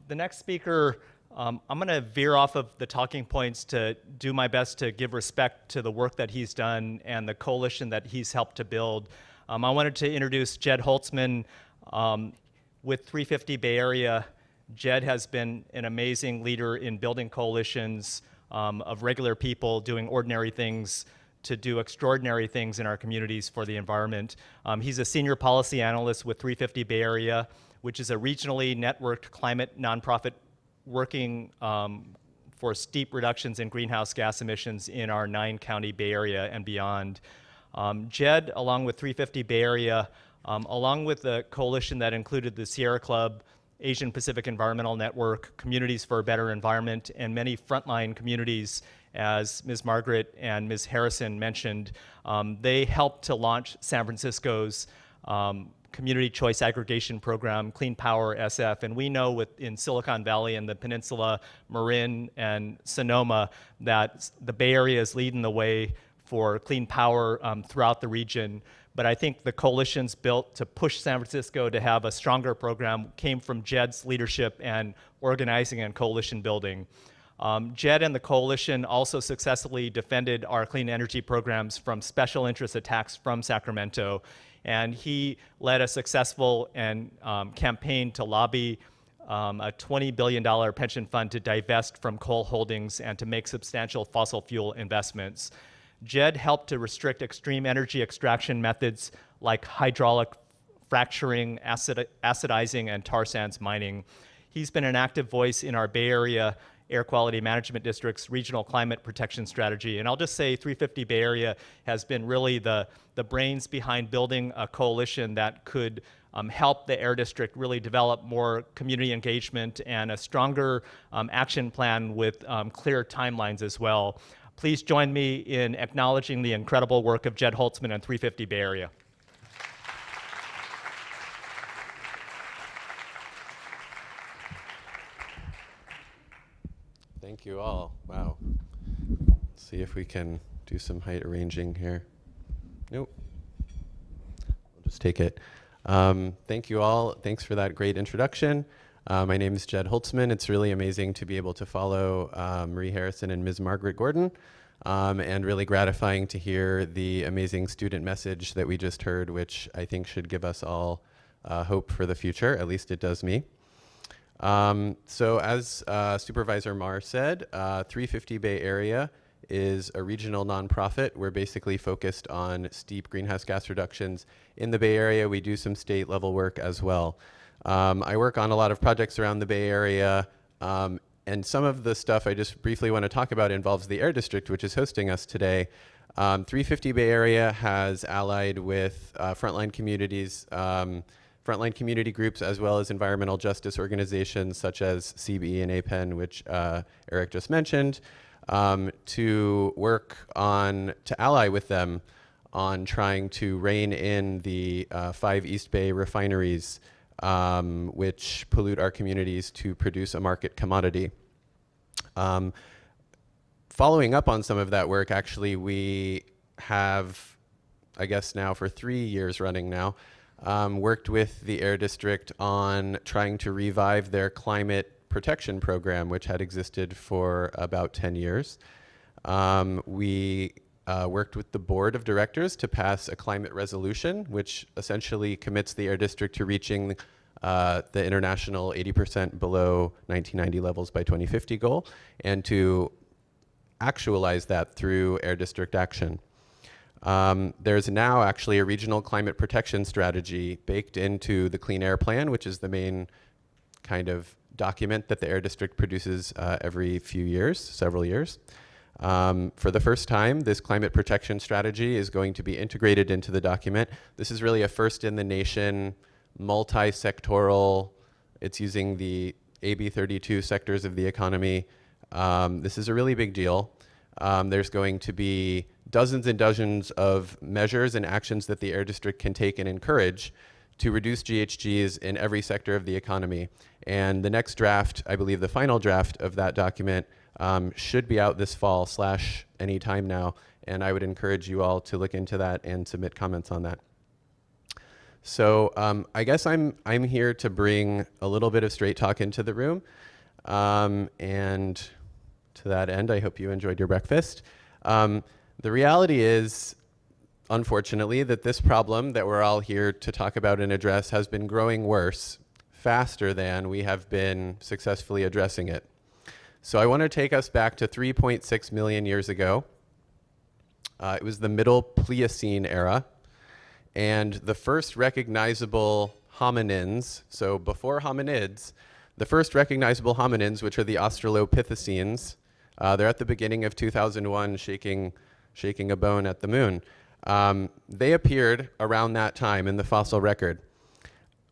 The next speaker, I'm going to veer off of the talking points to do my best to give respect to the work that he's done and the coalition that he's helped to build. I wanted to introduce Jed Holtzman. With 350 Bay Area, Jed has been an amazing leader in building coalitions of regular people doing ordinary things to do extraordinary things in our communities for the environment. He's a senior policy analyst with 350 Bay Area, which is a regionally networked climate nonprofit working for steep reductions in greenhouse gas emissions in our 9-county Bay Area and beyond. Jed, along with 350 Bay Area, along with the coalition that included the Sierra Club, Asian Pacific Environmental Network, Communities for a Better Environment, and many frontline communities, as Ms. Margaret and Ms. Harrison mentioned, they helped to launch San Francisco's Community Choice Aggregation Program, Clean Power SF, and we know in Silicon Valley and the Peninsula, Marin and Sonoma, that the Bay Area is leading the way for clean power throughout the region. But I think the coalitions built to push San Francisco to have a stronger program came from Jed's leadership and organizing and coalition building. Jed and the coalition also successfully defended our clean energy programs from special interest attacks from Sacramento. And he led a successful campaign to lobby a $20 billion pension fund to divest from coal holdings and to make substantial fossil fuel investments. Jed helped to restrict extreme energy extraction methods like hydraulic fracturing, acidizing, and tar sands mining. He's been an active voice in our Bay Area Air Quality Management District's regional climate protection strategy. And I'll just say 350 Bay Area has been really the brains behind building a coalition that could help the Air District really develop more community engagement and a stronger action plan with clear timelines as well. Please join me in acknowledging the incredible work of Jed Holtzman and 350 Bay Area. Thank you all. Wow. Let's see if we can do some height arranging here. Nope. We'll just take it. Thank you all. Thanks for that great introduction. My name is Jed Holtzman. It's really amazing to be able to follow Marie Harrison and Ms. Margaret Gordon, and really gratifying to hear the amazing student message that we just heard, which I think should give us all hope for the future. At least it does me. So as Supervisor Marr said, 350 Bay Area is a regional nonprofit. We're basically focused on steep greenhouse gas reductions in the Bay Area. We do some state level work as well. I work on a lot of projects around the Bay Area, and some of the stuff I just briefly want to talk about involves the Air District, which is hosting us today. 350 Bay Area has allied with frontline communities, frontline community groups, as well as environmental justice organizations such as CBE and APEN, which Eric just mentioned, to work on, to ally with them on trying to rein in the 5 East Bay refineries, which pollute our communities to produce a market commodity. Following up on some of that work, actually, we have, I guess now for 3 years running now, worked with the Air District on trying to revive their climate protection program, which had existed for about 10 years. We worked with the board of directors to pass a climate resolution, which essentially commits the Air District to reaching the international 80% below 1990 levels by 2050 goal, and to actualize that through Air District action. There's now actually a regional climate protection strategy baked into the Clean Air Plan, which is the main kind of document that the Air District produces every few years, several years. For the first time, this climate protection strategy is going to be integrated into the document. This is really a first in the nation, multi-sectoral, it's using the AB 32 sectors of the economy. This is a really big deal. There's going to be dozens and dozens of measures and actions that the Air District can take and encourage to reduce GHGs in every sector of the economy. And the next draft, I believe the final draft of that document, should be out this fall / any time now. And I would encourage you all to look into that and submit comments on that. So I guess I'm here to bring a little bit of straight talk into the room. And to that end, I hope you enjoyed your breakfast. The reality is, unfortunately, that this problem that we're all here to talk about and address has been growing worse faster than we have been successfully addressing it. So I want to take us back to 3.6 million years ago. It was the Middle Pliocene era. And the first recognizable hominins, so before hominids, the first recognizable hominins, which are the Australopithecines, they're at the beginning of 2001 shaking a bone at the moon. They appeared around that time in the fossil record.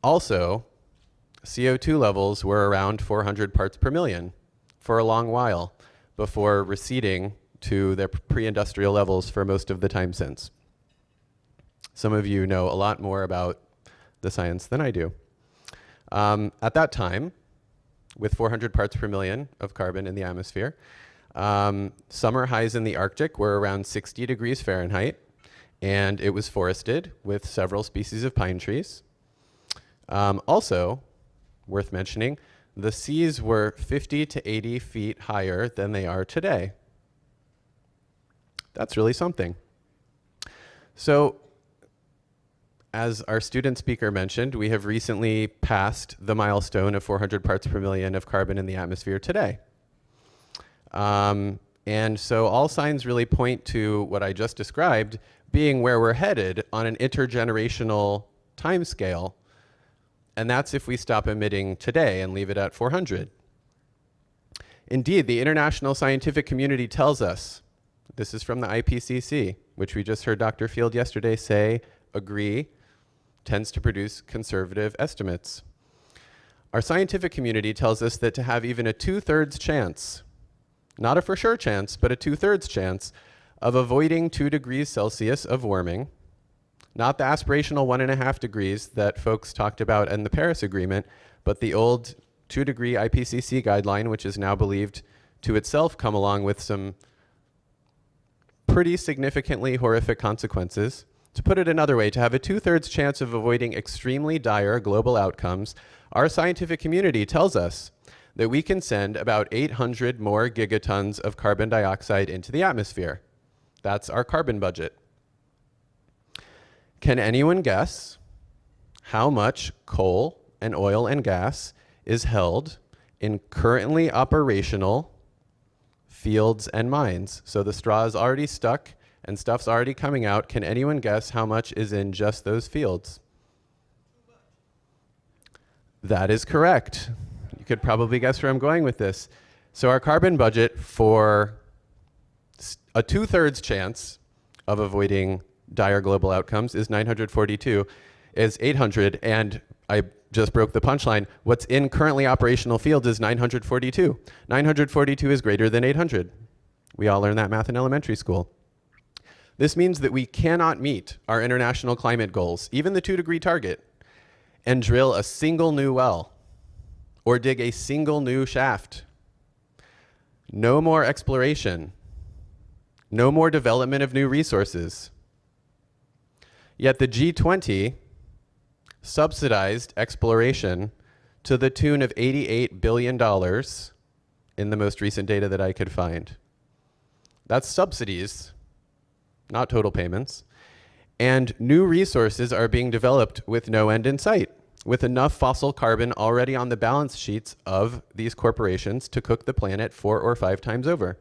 Also, CO2 levels were around 400 parts per million for a long while before receding to their pre-industrial levels for most of the time since. Some of you know a lot more about the science than I do. At that time, with 400 parts per million of carbon in the atmosphere, summer highs in the Arctic were around 60 degrees Fahrenheit, and it was forested with several species of pine trees. Also, worth mentioning, the seas were 50 to 80 feet higher than they are today. That's really something. So, as our student speaker mentioned, we have recently passed the milestone of 400 parts per million of carbon in the atmosphere today. And so all signs really point to what I just described being where we're headed on an intergenerational timescale. And that's if we stop emitting today and leave it at 400. Indeed, the international scientific community tells us, this is from the IPCC, which we just heard Dr. Field yesterday say, agree, tends to produce conservative estimates. Our scientific community tells us that to have even a 2/3 chance, not a for sure chance, but a 2/3 chance of avoiding 2 degrees Celsius of warming, not the aspirational 1.5 degrees that folks talked about in the Paris Agreement, but the old 2-degree IPCC guideline, which is now believed to itself come along with some pretty significantly horrific consequences. To put it another way, to have a 2/3 chance of avoiding extremely dire global outcomes, our scientific community tells us that we can send about 800 more gigatons of carbon dioxide into the atmosphere. That's our carbon budget. Can anyone guess how much coal and oil and gas is held in currently operational fields and mines? So the straw is already stuck and stuff's already coming out. Can anyone guess how much is in just those fields? That is correct. You could probably guess where I'm going with this. So our carbon budget for a 2/3 chance of avoiding dire global outcomes is 942, is 800, and I just broke the punchline. What's in currently operational fields is 942. 942 is greater than 800. We all learned that math in elementary school. This means that we cannot meet our international climate goals, even the 2-degree target, and drill a single new well or dig a single new shaft. No more exploration. No more development of new resources. Yet the G20 subsidized exploration to the tune of $88 billion in the most recent data that I could find. That's subsidies, not total payments. And new resources are being developed with no end in sight, with enough fossil carbon already on the balance sheets of these corporations to cook the planet 4 or 5 times over.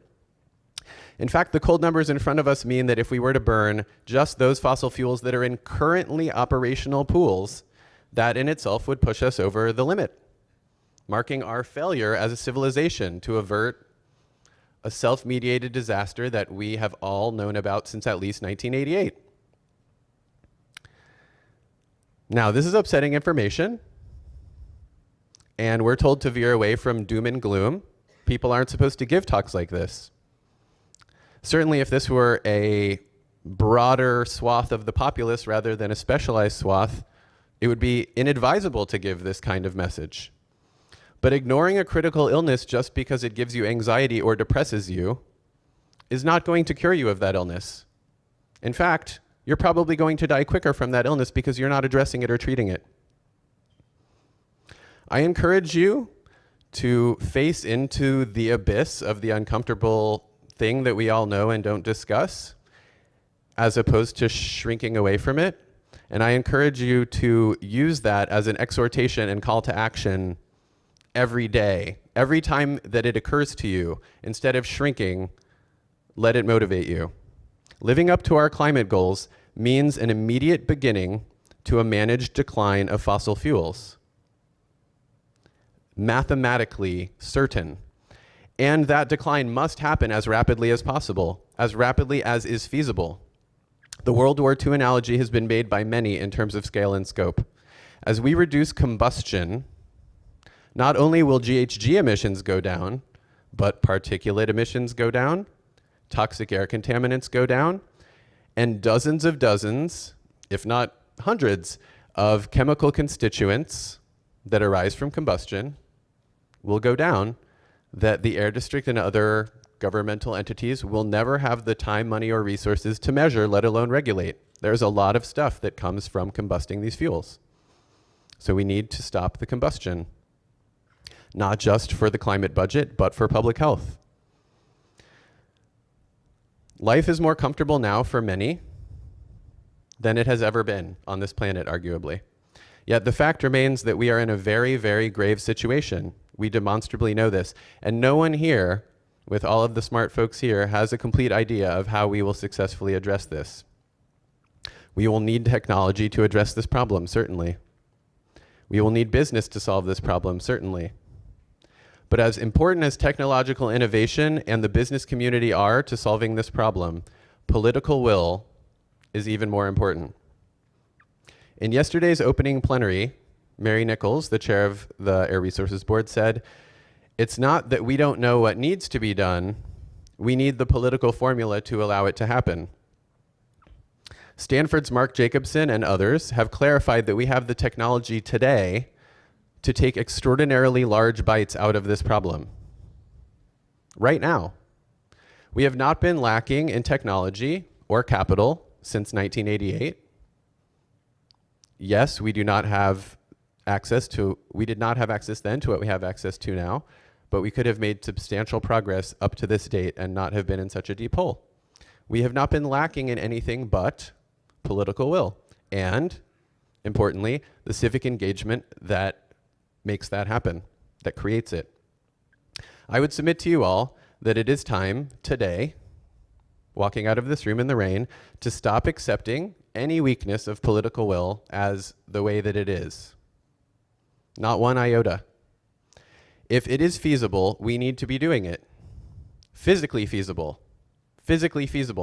In fact, the cold numbers in front of us mean that if we were to burn just those fossil fuels that are in currently operational pools, that in itself would push us over the limit, marking our failure as a civilization to avert a self-mediated disaster that we have all known about since at least 1988. Now, this is upsetting information, and we're told to veer away from doom and gloom. People aren't supposed to give talks like this. Certainly, if this were a broader swath of the populace rather than a specialized swath, it would be inadvisable to give this kind of message. But ignoring a critical illness just because it gives you anxiety or depresses you is not going to cure you of that illness. In fact, you're probably going to die quicker from that illness because you're not addressing it or treating it. I encourage you to face into the abyss of the uncomfortable thing that we all know and don't discuss, as opposed to shrinking away from it. And I encourage you to use that as an exhortation and call to action every day. Every time that it occurs to you, instead of shrinking, let it motivate you. Living up to our climate goals means an immediate beginning to a managed decline of fossil fuels. Mathematically certain. And that decline must happen as rapidly as possible, as rapidly as is feasible. The World War II analogy has been made by many in terms of scale and scope. As we reduce combustion, not only will GHG emissions go down, but particulate emissions go down, toxic air contaminants go down, and dozens, if not hundreds, of chemical constituents that arise from combustion will go down, that the Air District and other governmental entities will never have the time, money, or resources to measure, let alone regulate. There's a lot of stuff that comes from combusting these fuels. So we need to stop the combustion, not just for the climate budget, but for public health. Life is more comfortable now for many than it has ever been on this planet, arguably. Yet the fact remains that we are in a very, very grave situation. We demonstrably know this. And no one here, with all of the smart folks here, has a complete idea of how we will successfully address this. We will need technology to address this problem, certainly. We will need business to solve this problem, certainly. But as important as technological innovation and the business community are to solving this problem, political will is even more important. In yesterday's opening plenary, Mary Nichols, the chair of the Air Resources Board, said, "It's not that we don't know what needs to be done, we need the political formula to allow it to happen." Stanford's Mark Jacobson and others have clarified that we have the technology today to take extraordinarily large bites out of this problem. Right now. We have not been lacking in technology or capital since 1988. Yes, we did not have access then to what we have access to now, but we could have made substantial progress up to this date and not have been in such a deep hole. We have not been lacking in anything but political will and, importantly, the civic engagement that makes that happen, that creates it. I would submit to you all that it is time today, walking out of this room in the rain, to stop accepting any weakness of political will as the way that it is. Not one iota. If it is feasible, we need to be doing it. Physically feasible,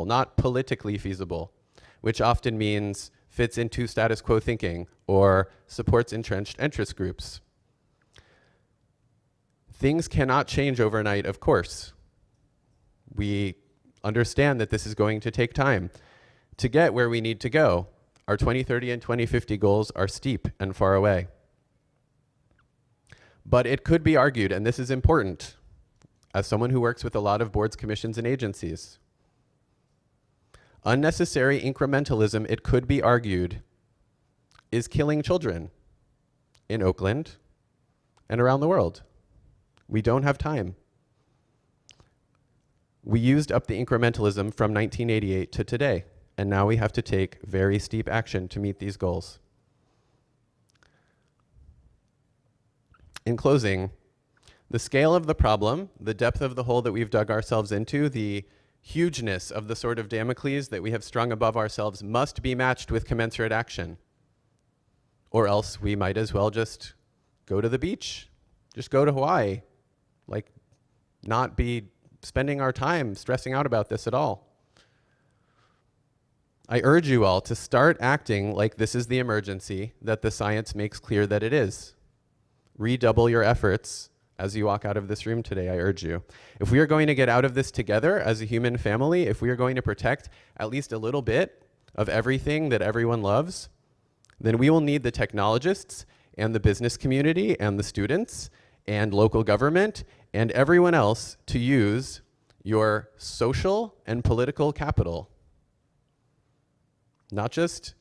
not politically feasible, which often means fits into status quo thinking or supports entrenched interest groups. Things cannot change overnight, of course. We understand that this is going to take time to get where we need to go. Our 2030 and 2050 goals are steep and far away. But it could be argued, and this is important, as someone who works with a lot of boards, commissions, and agencies, unnecessary incrementalism, it could be argued, is killing children in Oakland and around the world. We don't have time. We used up the incrementalism from 1988 to today, and now we have to take very steep action to meet these goals. In closing, the scale of the problem, the depth of the hole that we've dug ourselves into, the hugeness of the sword of Damocles that we have strung above ourselves must be matched with commensurate action. Or else we might as well just go to the beach, just go to Hawaii, like not be spending our time stressing out about this at all. I urge you all to start acting like this is the emergency that the science makes clear that it is. Redouble your efforts as you walk out of this room today, I urge you. If we are going to get out of this together as a human family, if we are going to protect at least a little bit of everything that everyone loves, then we will need the technologists and the business community and the students and local government and everyone else to use your social and political capital not just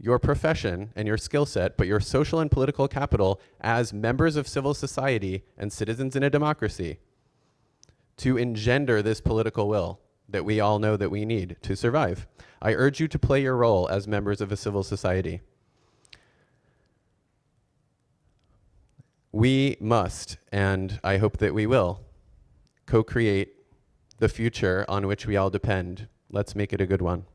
your profession and your skill set, but your social and political capital as members of civil society and citizens in a democracy to engender this political will that we all know that we need to survive. I urge you to play your role as members of a civil society. We must, and I hope that we will, co-create the future on which we all depend. Let's make it a good one.